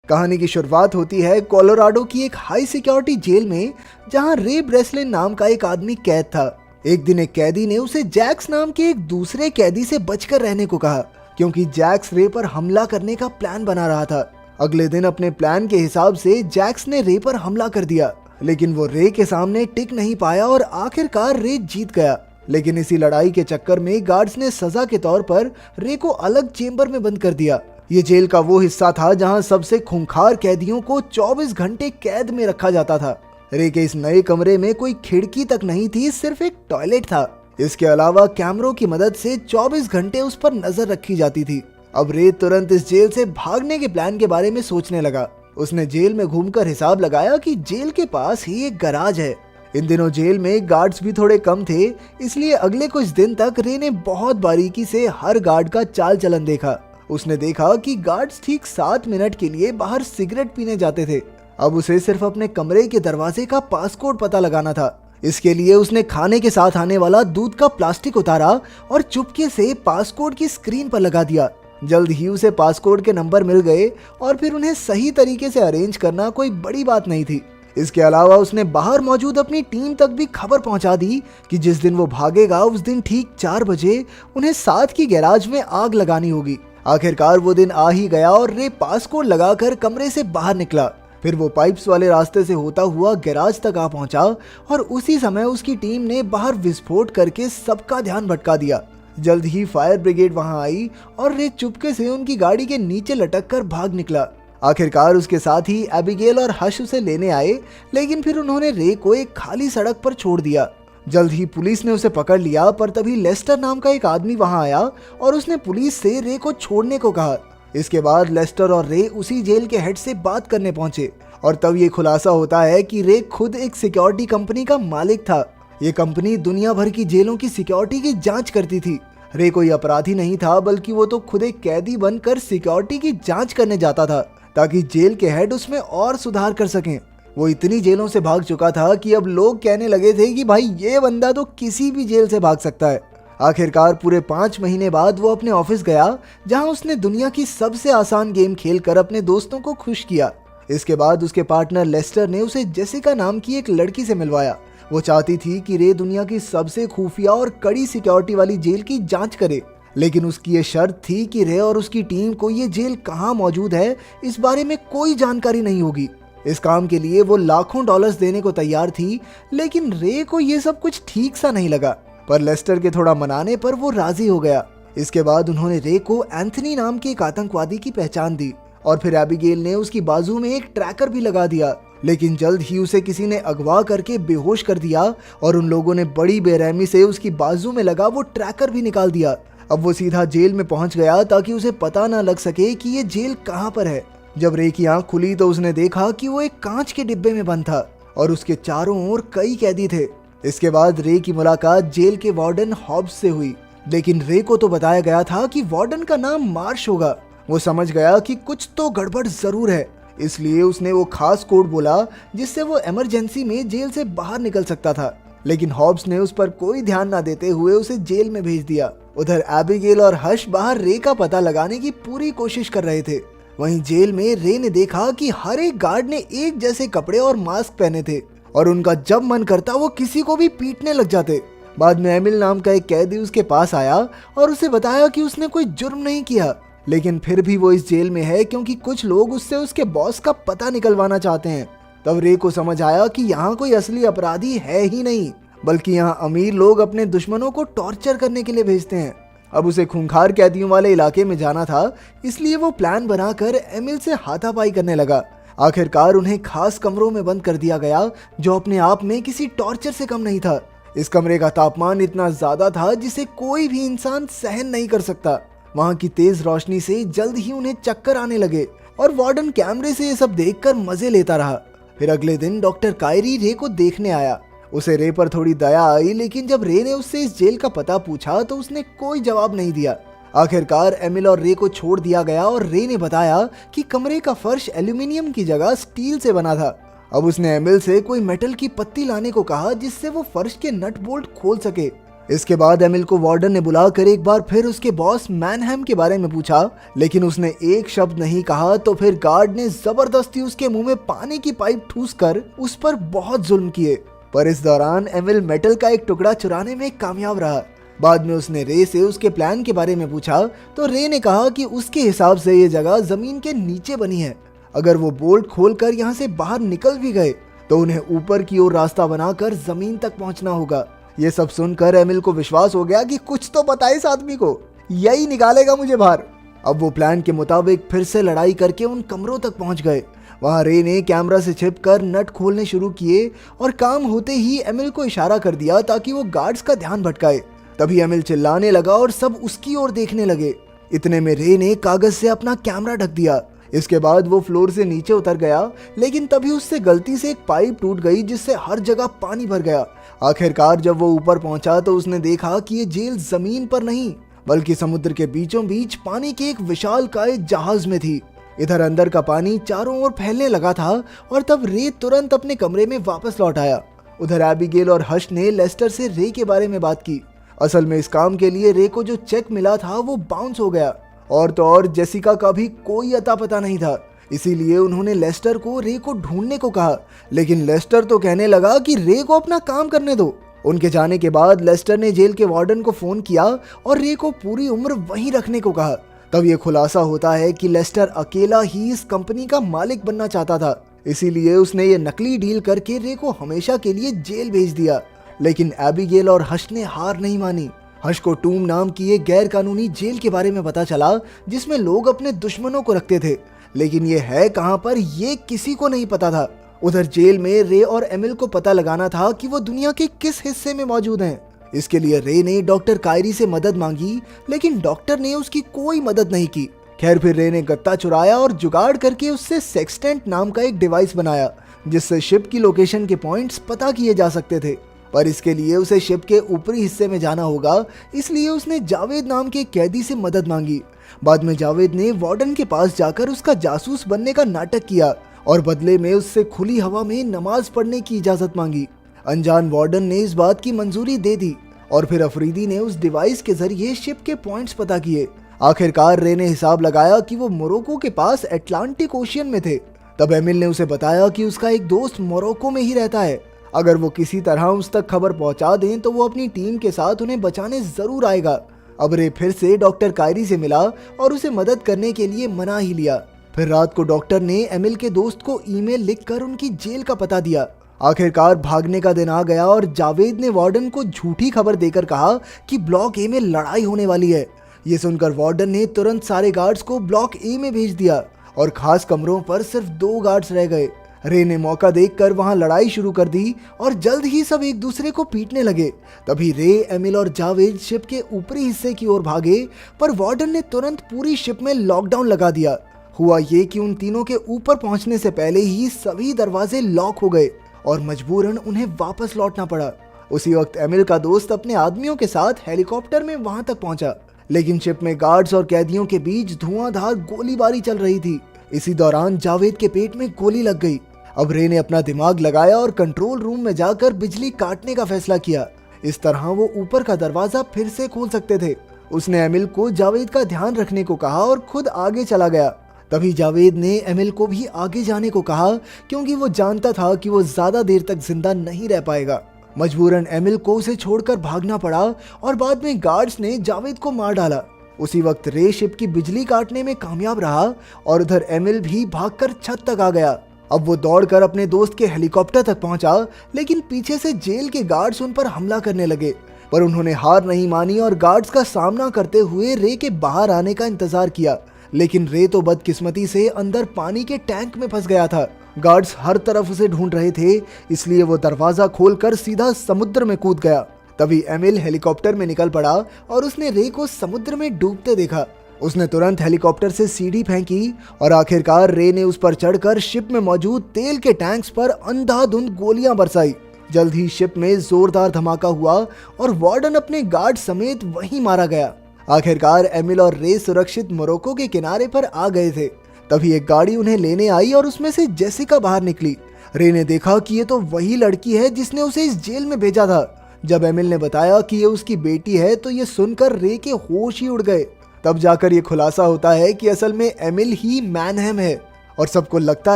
कहानी की शुरुआत होती है कोलोराडो की एक हाई सिक्योरिटी जेल में, जहां रे ब्रेसलिन नाम का एक आदमी कैद था। एक दिन एक कैदी ने उसे जैक्स नाम के एक दूसरे कैदी से बचकर रहने को कहा, क्योंकि जैक्स रे पर हमला करने का प्लान बना रहा था। अगले दिन अपने प्लान के हिसाब से जैक्स ने रे पर हमला कर दिया, लेकिन वो रे के सामने टिक नहीं पाया और आखिरकार रे जीत गया। लेकिन इसी लड़ाई के चक्कर में गार्ड्स ने सजा के तौर पर रे को अलग चेंबर में बंद कर दिया। ये जेल का वो हिस्सा था जहां सबसे खूंखार कैदियों को 24 घंटे कैद में रखा जाता था। रे के इस नए कमरे में कोई खिड़की तक नहीं थी, सिर्फ एक टॉयलेट था। इसके अलावा कैमरों की मदद से 24 घंटे उस पर नजर रखी जाती थी। अब रे तुरंत इस जेल से भागने के प्लान के बारे में सोचने लगा। उसने जेल में घूमकर हिसाब लगाया कि जेल के पास ही एक गैराज है। इन दिनों जेल में गार्ड्स भी थोड़े कम थे, इसलिए अगले कुछ दिन तक रे ने बहुत बारीकी से हर गार्ड का चाल चलन देखा। उसने देखा कि गार्ड्स ठीक 7 मिनट के लिए बाहर सिगरेट पीने जाते थे। अब उसे सिर्फ अपने कमरे के दरवाजे का पासकोड पता लगाना था। इसके लिए उसने खाने के साथ आने वाला दूध का प्लास्टिक उतारा और चुपके से पासकोड की स्क्रीन पर लगा दिया। जल्द ही उसे पासकोड के नंबर मिल गए और फिर उन्हें सही तरीके से अरेंज करना कोई बड़ी बात नहीं थी। इसके अलावा उसने बाहर मौजूद अपनी टीम तक भी खबर पहुंचा दी कि जिस दिन वो भागेगा उस दिन ठीक 4 बजे उन्हें साथ की गैराज में आग लगानी होगी। आखिरकार वो दिन आ ही गया और रे पासकोड लगाकर कमरे से बाहर निकला। फिर वो पाइप्स वाले रास्ते से होता हुआ गैराज तक आ पहुंचा और उसी समय उसकी टीम ने बाहर विस्फोट करके सबका ध्यान भटका दिया। जल्द ही फायर ब्रिगेड वहां आई और रे चुपके से उनकी गाड़ी के नीचे लटक कर भाग निकला। आखिरकार उसके साथ ही एबिगेल और हश उसे लेने आए, लेकिन फिर उन्होंने रे को एक खाली सड़क पर छोड़ दिया। जल्द ही पुलिस ने उसे पकड़ लिया, पर तभी लेस्टर नाम का एक आदमी वहां आया और उसने पुलिस से रे को छोड़ने को कहा। इसके बाद लेस्टर और रे उसी जेल के हेड से बात करने पहुंचे और तब ये खुलासा होता है कि रे खुद एक सिक्योरिटी कंपनी का मालिक था। ये कंपनी दुनिया भर की जेलों की सिक्योरिटी की जांच करती थी। रे कोई अपराधी नहीं था, बल्कि वो तो खुद एक कैदी बनकर सिक्योरिटी की जांच करने जाता था ताकि जेल के हेड उसमें और सुधार कर सकें। वो इतनी जेलों से भाग चुका था कि अब लोग कहने लगे थे कि भाई ये बंदा तो किसी भी जेल से भाग सकता है। आखिरकार पूरे 5 महीने बाद वो अपने ऑफिस गया, जहां उसने दुनिया की सबसे आसान गेम खेलकर अपने दोस्तों को खुश किया। इसके बाद उसके पार्टनर लेस्टर ने उसे जेसिका नाम की एक लड़की से मिलवाया। वो चाहती थी कि रे दुनिया की सबसे खुफिया और कड़ी सिक्योरिटी वाली जेल की जांच करे, लेकिन उसकी ये शर्त थी कि रे और उसकी टीम को ये जेल कहाँ मौजूद है इस बारे में कोई जानकारी नहीं होगी। इस काम के लिए वो लाखों डॉलर्स देने को तैयार थी, लेकिन रे को ये सब कुछ ठीक सा नहीं लगा, पर लेस्टर के थोड़ा मनाने पर वो राजी हो गया। इसके बाद उन्होंने रे को एंथनी नाम के एक आतंकवादी की पहचान दी और फिर एबिगेल ने उसकी बाजू में एक ट्रैकर भी लगा दिया, लेकिन जल्द ही उसे किसी ने अगवा करके बेहोश कर दिया और उन लोगों ने बड़ी बेरहमी से उसकी बाजू में लगा वो ट्रैकर भी निकाल दिया। अब वो सीधा जेल में पहुंच गया ताकि उसे पता ना लग सके कि ये जेल कहाँ पर है। जब रे की आंख खुली तो उसने देखा कि वो एक कांच के डिब्बे में बंद था और उसके चारों ओर कई कैदी थे। इसके बाद रे की मुलाकात जेल के वार्डन हॉब्स से हुई, लेकिन रे को तो बताया गया था कि वार्डन का नाम मार्श होगा। वो समझ गया कि कुछ तो गड़बड़ जरूर है, इसलिए उसने वो खास कोड बोला जिससे वो इमरजेंसी में जेल से बाहर निकल सकता था। लेकिन हॉब्स ने उस पर कोई ध्यान न देते हुए उसे जेल में भेज दिया। उधर एबिगेल और हश बाहर रे का पता लगाने की पूरी कोशिश कर रहे थे। वहीं जेल में रे ने देखा कि हर एक गार्ड ने एक जैसे कपड़े और मास्क पहने थे और उनका जब मन करता वो किसी को भी पीटने लग जाते। बाद में एमिल नाम का एक कैदी उसके पास आया और उसे बताया कि उसने कोई जुर्म नहीं किया, लेकिन फिर भी वो इस जेल में है क्योंकि कुछ लोग उससे उसके बॉस का पता निकलवाना चाहते हैं। तब रे को समझ आया कि यहाँ कोई असली अपराधी है ही नहीं, बल्कि यहाँ अमीर लोग अपने दुश्मनों को टॉर्चर करने के लिए भेजते हैं। अब उसे खूंखार कैदियों वाले इलाके में जाना था, इसलिए वो प्लान बनाकर एमिल से हाथापाई करने लगा। आखिरकार उन्हें खास कमरों में बंद कर दिया गया, जो अपने आप में किसी टॉर्चर से कम नहीं था। इस कमरे का तापमान इतना ज्यादा था जिसे कोई भी इंसान सहन नहीं कर सकता। वहाँ की तेज रोशनी से जल्द ही उन्हें चक्कर आने लगे और वार्डन कैमरे से ये सब देखकर मजे लेता रहा। फिर अगले दिन डॉक्टर कायरी रे को देखने आया। उसे रे पर थोड़ी दया आई, लेकिन जब रे ने उससे इस जेल का पता पूछा तो उसने कोई जवाब नहीं दिया। आखिरकार एमिल और रे को छोड़ दिया गया और रे ने बताया कि कमरे का फर्श एल्यूमिनियम की जगह स्टील से बना था। अब उसने एमिल से कोई मेटल की पत्ती लाने को कहा जिससे वो फर्श के नट बोल्ट खोल सके। इसके बाद एमिल को वार्डन ने बुलाकर एक बार फिर उसके बॉस मैनहम के बारे में पूछा, लेकिन उसने एक शब्द नहीं कहा। तो फिर गार्ड ने जबरदस्ती उसके मुंह में पानी की पाइप ठूसकर उस पर बहुत जुल्म किए। पर इस दौरान एमिल मेटल का एक टुकड़ा चुराने में कामयाब रहा। बाद में उसने रे से उसके प्लान के बारे में पूछा तो रे ने कहा कि उसके हिसाब से ये जगह जमीन के नीचे बनी है। अगर वो बोल्ट खोलकर यहाँ से बाहर निकल भी गए तो उन्हें ऊपर की ओर रास्ता बनाकर जमीन तक पहुंचना होगा। ये सब सुनकर एमिल को विश्वास हो गया कि कुछ तो पता है इस आदमी को, यही निकालेगा मुझे बाहर। अब वो प्लान के मुताबिक फिर से लड़ाई करके उन कमरों तक पहुंच गए। वहां रे ने कैमरा से छिपकर नट खोलने शुरू किए और काम होते ही एमिल को इशारा कर दिया ताकि वो गार्ड्स का ध्यान भटकाए। तभी एमिल चिल्लाने लगा और सब उसकी ओर देखने लगे। इतने में रे ने कागज से अपना कैमरा ढक दिया। इसके बाद वो फ्लोर से नीचे उतर गया, लेकिन तभी उससे गलती से एक पाइप टूट गई जिससे हर जगह पानी भर गया। आखिरकार जब वो ऊपर पहुंचा तो उसने देखा कि ये जेल जमीन पर नहीं बल्कि समुद्र के बीचों बीच पानी के एक विशालकाय जहाज में थी। इधर अंदर का पानी चारों ओर फैलने लगा था और तब रे तुरंत अपने कमरे में वापस लौट आया। उधर एबिगेल और हर्ष ने लेस्टर से रे के बारे में बात की। असल में इस काम के लिए रे को जो चेक मिला था वो बाउंस हो गया और तो और जेसिका का भी कोई अता पता नहीं था। इसीलिए उन्होंने लेस्टर को रे को ढूंढने को कहा, लेकिन लेस्टर तो कहने लगा कि रे को अपना काम करने दो। उनके जाने के बाद लेस्टर ने जेल के वार्डन को फोन किया और रे को पूरी उम्र वहीं रखने को कहा। तब ये खुलासा होता है कि लेस्टर अकेला ही इस कंपनी का मालिक बनना चाहता था, इसीलिए उसने ये नकली डील करके रे को हमेशा के लिए जेल भेज दिया। लेकिन एबिगेल और हर्ष ने हार नहीं मानी। हर्ष को टूम नाम की एक गैर कानूनी जेल के बारे में पता चला जिसमें लोग अपने दुश्मनों को रखते थे, लेकिन ये है कहां पर ये किसी को नहीं पता था। उधर जेल में रे और एमिल को पता लगाना था कि वो दुनिया के किस हिस्से में मौजूद हैं। इसके लिए रे ने डॉक्टर कायरी से मदद मांगी, लेकिन डॉक्टर ने उसकी कोई मदद नहीं की। खैर फिर रे ने गत्ता चुराया और जुगाड़ करके उससे सेक्सटेंट नाम का एक डिवाइस बनाया जिससे शिप की लोकेशन के पॉइंट्स पता किए जा सकते थे। पर इसके लिए उसे शिप के ऊपरी हिस्से में जाना होगा, इसलिए उसने जावेद नाम के कैदी से मदद मांगी। बाद में जावेद ने वार्डन के पास जाकर उसका जासूस बनने का नाटक किया और बदले में उससे खुली हवा में नमाज पढ़ने की इजाजत मांगी। अनजान वार्डन ने इस बात की मंजूरी दे दी और फिर अफरीदी ने उस डिवाइस के जरिए शिप के पॉइंट्स पता किए। आखिरकार रे ने हिसाब लगाया कि वो मोरक्को के पास अटलांटिक ओशियन में थे। तब एमिल ने उसे बताया कि उसका एक दोस्त मोरक्को में ही रहता है। अगर वो किसी तरह उस तक खबर पहुंचा दें तो वो अपनी टीम के साथ उन्हें बचाने जरूर आएगा। अब रे फिर से डॉक्टर कायरी से मिला और उसे मदद करने के लिए मना ही लिया। फिर रात को डॉक्टर ने एमिल के दोस्त को ईमेल लिखकर उनकी जेल का पता दिया। आखिरकार भागने का दिन आ गया और जावेद ने वार्डन को झूठी खबर देकर कहा कि ब्लॉक ए में लड़ाई होने वाली है। ये सुनकर वार्डन ने तुरंत सारे गार्ड्स को ब्लॉक ए में भेज दिया और खास कमरों पर सिर्फ 2 गार्ड्स रह गए। रे ने मौका देखकर वहां लड़ाई शुरू कर दी और जल्द ही सब एक दूसरे को पीटने लगे। तभी रे, एमिल और जावेद शिप के ऊपरी हिस्से की ओर भागे, पर वार्डन ने तुरंत पूरी शिप में लॉकडाउन लगा दिया। हुआ ये कि उन तीनों के ऊपर पहुंचने से पहले ही सभी दरवाजे लॉक हो गए और मजबूरन उन्हें वापस लौटना पड़ा। उसी वक्त एमिल का दोस्त अपने आदमियों के साथ हेलीकॉप्टर में वहां तक पहुंचा, लेकिन शिप में गार्ड्स और कैदियों के बीच धुआंधार गोलीबारी चल रही थी। इसी दौरान जावेद के पेट में गोली लग गई। अब रे ने अपना दिमाग लगाया और कंट्रोल रूम में जाकर बिजली काटने का फैसला किया। इस तरह वो ऊपर का दरवाजा फिर से खोल सकते थे। उसने एमिल को जावेद का ध्यान रखने को कहा और खुद आगे चला गया। तभी जावेद ने एमिल को भी आगे जाने को कहा, क्योंकि वो जानता था कि वो ज्यादा देर तक जिंदा नहीं रह पाएगा। मजबूरन एमिल को उसे छोड़कर भागना पड़ा और बाद में गार्ड्स ने जावेद को मार डाला। उसी वक्त रे शिप की बिजली काटने में कामयाब रहा और उधर एमिल भी भागकर छत तक आ गया। अब वो दौड़कर अपने दोस्त के हेलीकॉप्टर तक पहुंचा, लेकिन पीछे से जेल के गार्ड्स उन पर हमला करने लगे। पर उन्होंने हार नहीं मानी और गार्ड्स का सामना करते हुए रे के बाहर आने का इंतजार किया। लेकिन रे तो बदकिस्मती से अंदर पानी के टैंक में फंस गया था। गार्ड्स हर तरफ उसे ढूंढ रहे थे, इसलिए वो दरवाजा खोलकर सीधा समुद्र में कूद गया। तभी एमिल हेलीकॉप्टर में निकल पड़ा और उसने रे को समुद्र में डूबते देखा। उसने तुरंत हेलीकॉप्टर से सीढ़ी फेंकी और आखिरकार रे ने उस पर चढ़कर शिप में मौजूद तेल के टैंक्स पर अंधाधुंध गोलियां बरसाई। जल्द ही शिप में जोरदार धमाका हुआ और वार्डन अपने गार्ड समेत वहीं मारा गया। आखिरकार एमिल और रे सुरक्षित मोरक्को के किनारे पर आ गए थे। तभी एक गाड़ी उन्हें लेने आई और उसमें से जेसिका बाहर निकली। रे ने देखा कि ये तो वही लड़की है जिसने उसे इस जेल में भेजा था। जब एमिल ने बताया कि ये उसकी बेटी है तो ये सुनकर रे के होश ही उड़ गए। तब जाकर ये खुलासा होता है कि असल में एमिल ही मैनहेम है और सबको लगता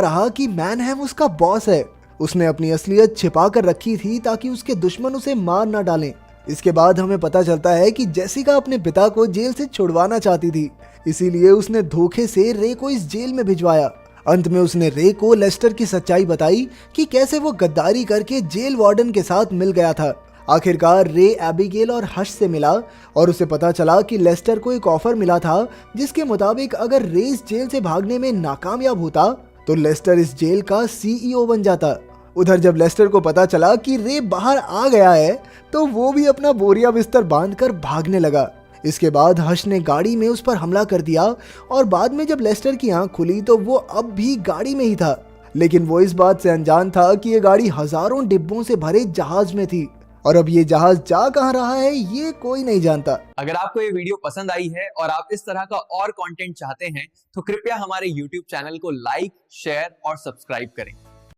रहा कि मैनहेम उसका बॉस है। उसने अपनी असलियत छिपा कर रखी थी ताकि उसके दुश्मन उसे मार ना डालें। इसके बाद हमें पता चलता है कि जेसिका अपने पिता को जेल से छुड़वाना चाहती थी, इसीलिए उसने धोखे से रे को इस जेल में भिजवाया। अंत में उसने रे को लेस्टर की सच्चाई बताई कि कैसे वो गद्दारी करके जेल वार्डन के साथ मिल गया था। आखिरकार रे एबिगेल और हश से मिला और उसे पता चला कि लेस्टर को एक ऑफर मिला था जिसके मुताबिक अगर रे इस जेल से भागने में नाकामयाब होता तो लेस्टर इस जेल का सीईओ बन जाता। उधर जब लेस्टर को पता चला कि रे बाहर आ गया है तो वो भी अपना बोरिया बिस्तर बांधकर भागने लगा। इसके बाद हश ने गाड़ी में उस पर हमला कर दिया और बाद में जब लेस्टर की आंख खुली तो वो अब भी गाड़ी में ही था, लेकिन वो इस बात से अनजान था कि ये गाड़ी हजारों डिब्बों से भरे जहाज में थी और अब ये जहाज जा कहाँ रहा है ये कोई नहीं जानता। अगर आपको ये वीडियो पसंद आई है और आप इस तरह का और कंटेंट चाहते हैं तो कृपया हमारे YouTube चैनल को लाइक, शेयर और सब्सक्राइब करें।